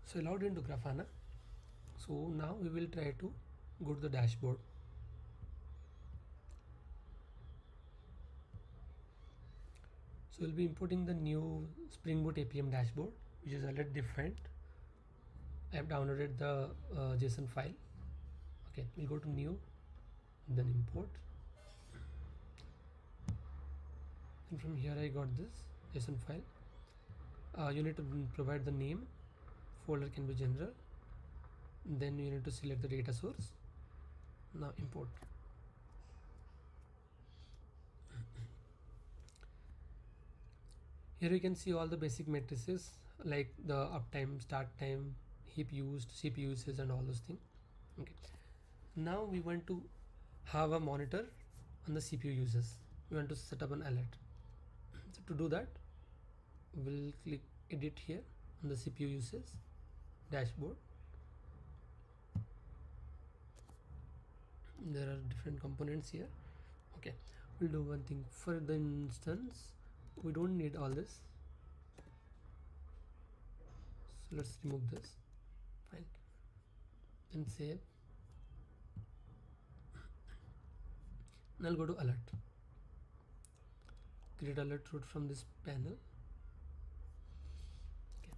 So I logged into Grafana. So now we will try to go to the dashboard. So we'll be importing the new Spring Boot APM dashboard, which is already defined. I have downloaded the JSON file. Okay, we'll go to new, then import, and from here I got this JSON file. You need to provide the name. Folder can be general. Then you need to select the data source. Now import. Here you can see all the basic matrices like the uptime, start time, heap used, CPU uses, and all those things. Okay. Now we want to have a monitor on the CPU uses. We want to set up an alert. So to do that, we'll click edit here on the CPU uses dashboard. There are different components here. Okay, we'll do one thing. For the instance, we don't need all this, so let's remove this. Fine, and save. Now I'll go to alert. Create alert route from this panel. Okay.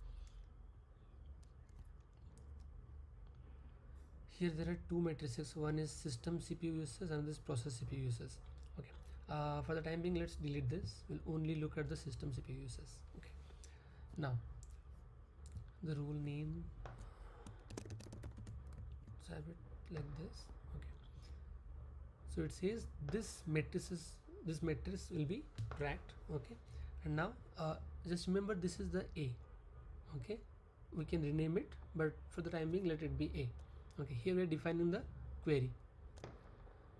Here there are two matrices. One is system CPU uses and this process CPU uses. Okay. For the time being, let's delete this. We'll only look at the system CPU uses. Okay. Now the rule name, let's have it like this. Okay. So it says this matrix will be tracked. Okay. And now just remember this is the A. Okay. We can rename it, but for the time being let it be A. Okay. Here we are defining the query.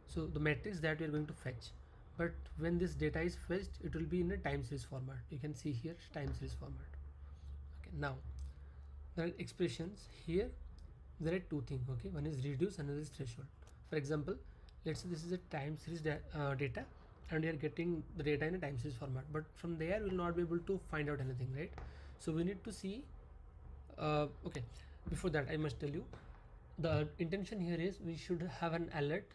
So the matrix that we are going to fetch. But when this data is fetched, it will be in a time series format. You can see here time series format. Okay, now there are expressions here. There are two things. Okay, one is reduce, another is threshold. For example, let's say this is a time series data, and we are getting the data in a time series format. But from there, we will not be able to find out anything, right? So we need to see. Okay, before that, I must tell you, the intention here is we should have an alert,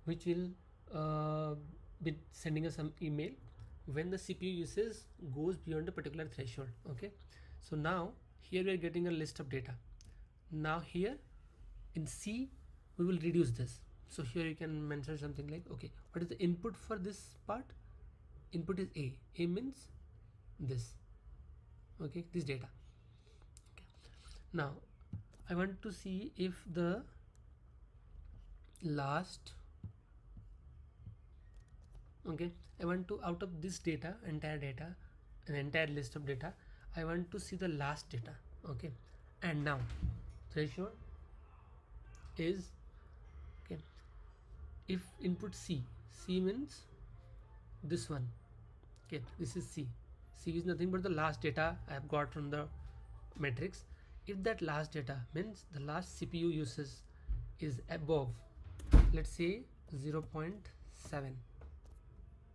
which will be sending us some email when the CPU usage goes beyond a particular threshold. Okay, so now here we are getting a list of data. Now here in C we will reduce this. So here you can mention something like, okay, what is the input for this part? Input is A. A means this. Okay, this data. Okay. Now I want to see if the last, okay, I want to, out of this data, entire data, an entire list of data, I want to see the last data. Okay, and now threshold is, okay, if input C means this one. Okay, this is C is nothing but the last data I have got from the matrix. If that last data means the last CPU usage is above, let's say 0.7,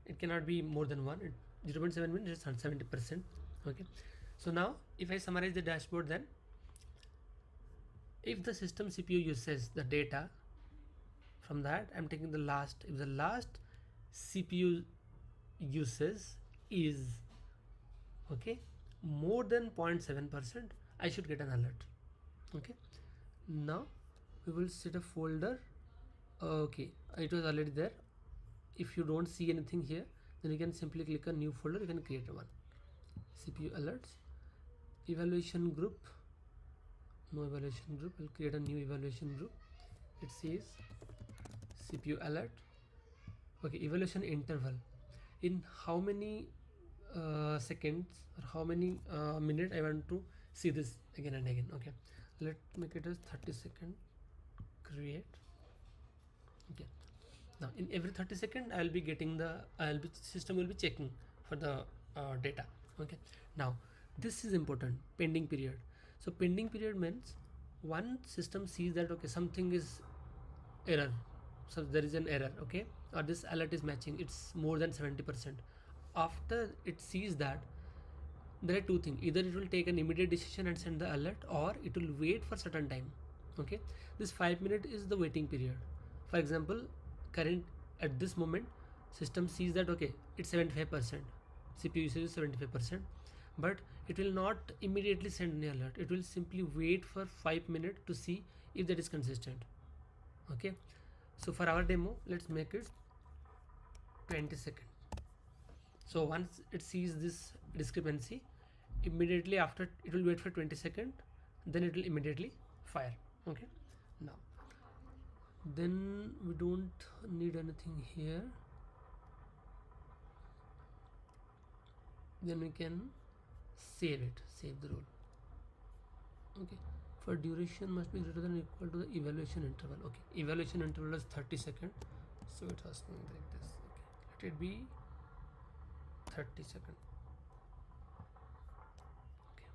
it cannot be more than 1. 0.7 means it's 70%. Okay, so now if I summarize the dashboard, then if the system CPU uses the data, from that I'm taking the last. If the last CPU uses is, okay, more than 0.7%, I should get an alert. Okay, now we will set a folder. Okay, it was already there. If you don't see anything here, then you can simply click a new folder. You can create one. CPU alerts, evaluation group, no evaluation group. We'll create a new evaluation group. It says CPU alert. Okay, evaluation interval, in how many seconds or how many minutes I want to see this again and again. Okay, let's make it as 30 seconds. Create. Okay, now in every 30 seconds I will be getting the system will be checking for the data. Okay, now this is important, pending period. So pending period means one system sees that, okay, something is error, so there is an error, okay, or this alert is matching, it's more than 70%. After it sees that, there are two things: either it will take an immediate decision and send the alert, or it will wait for certain time. Okay, this 5 minute is the waiting period. For example, current at this moment system sees that okay, it's 75%, CPU usage is 75%, but it will not immediately send any alert. It will simply wait for 5 minutes to see if that is consistent. Okay, so for our demo, let's make it 20 seconds. So once it sees this discrepancy, immediately after it will wait for 20 seconds, then it will immediately fire. Okay, now then we don't need anything here. Then we can save it, save the rule. Okay, for duration must be greater than or equal to the evaluation interval. Okay, evaluation interval is 30 seconds, so it's asking like this. Okay, let it be 30 seconds. Okay,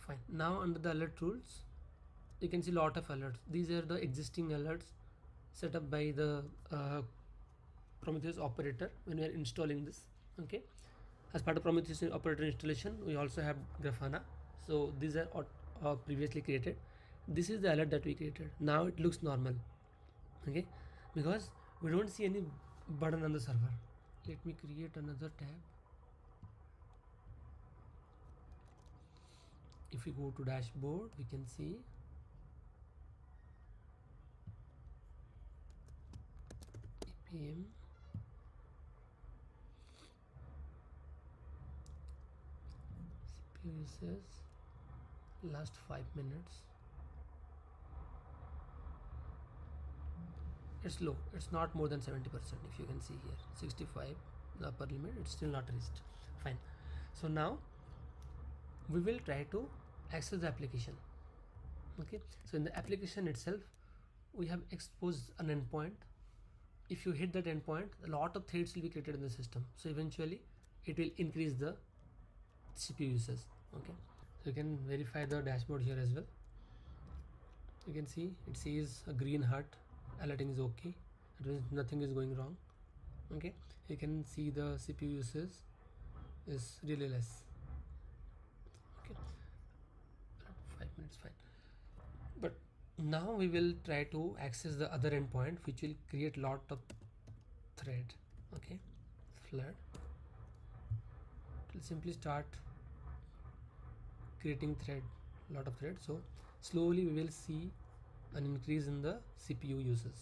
fine. Now under the alert rules, you can see lot of alerts. These are the existing alerts set up by the Prometheus operator when we are installing this. Okay, as part of Prometheus operator installation, we also have Grafana. So these are previously created. This is the alert that we created. Now it looks normal. Okay, because we don't see any button on the server. Let me create another tab. If we go to dashboard, we can see EPM. CPU uses last 5 minutes. It's low, it's not more than 70%. If you can see here, 65, the upper limit, it's still not reached. Fine. So now we will try to access the application. Okay, so in the application itself, we have exposed an endpoint. If you hit that endpoint, a lot of threads will be created in the system. So eventually it will increase the CPU usage. Okay, so you can verify the dashboard here as well. You can see it says a green heart, alerting is okay. It means nothing is going wrong. Okay, you can see the CPU usage is really less. Okay, 5 minutes, fine. But now we will try to access the other endpoint, which will create lot of thread. Okay, flood. It will simply start creating lot of threads. So slowly we will see an increase in the CPU usage.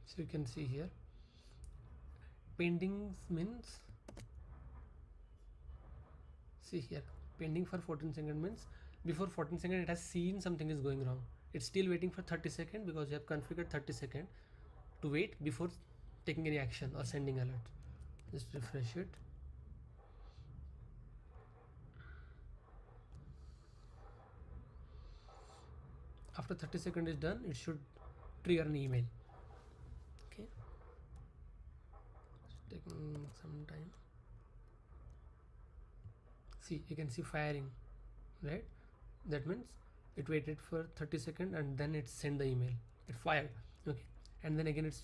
So you can see here pending means, see here, pending for 14 seconds means before 14 seconds it has seen something is going wrong. It's still waiting for 30 seconds because you have configured 30 seconds to wait before taking any action or sending alert. Just refresh it. After 30 seconds is done, it should trigger an email. Okay, it's taking some time. See, you can see firing, right? That means it waited for 30 seconds and then it sent the email. It fired. Okay, and then again it's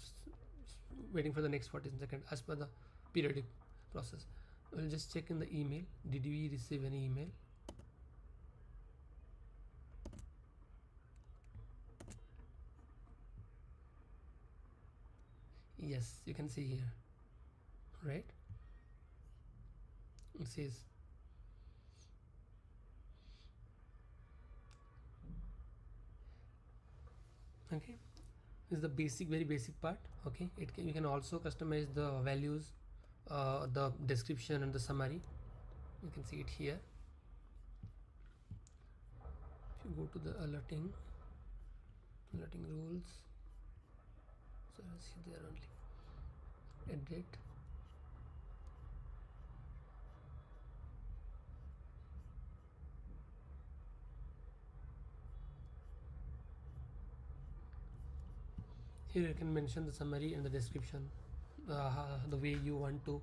waiting for the next 14 seconds as per the periodic process. We'll just check in the email. Did we receive any email? Yes, you can see here, right? It says Okay, this is the basic, very basic part. Okay, you can also customize the values, the description and the summary. You can see it here. If you go to the alerting rules, so I see there only edit. Here you can mention the summary and the description, the way you want to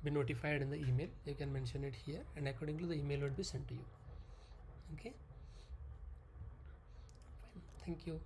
be notified in the email. You can mention it here, and accordingly the email will be sent to you. Okay, fine. Thank you.